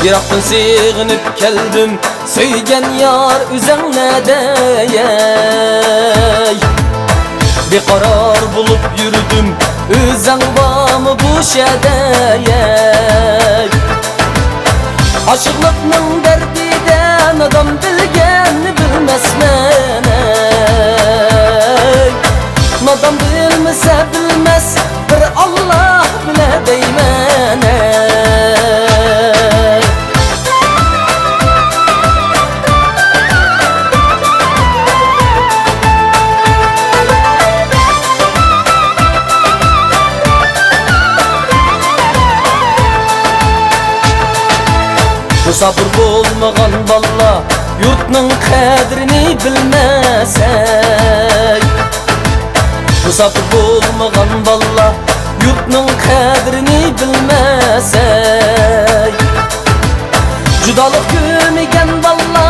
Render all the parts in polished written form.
Yıraktan sığınıp geldim, söygen yar üzerine deyey. Bir karar bulup yürüdüm, üzen bağımı bu şedeyey. Aşıklıkның derdiden adam bilgen bilmez meney. Adam bilmese bilmez, bir Allah bile deymeney. Bu sabır bolmagan balla yurtның kadrini bilmesey. Bu sabır bolmagan balla yurtның kadrini bilmesey. Judalık görmegen balla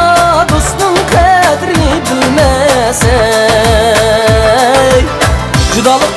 dostның kadrini bilmesey. Judalık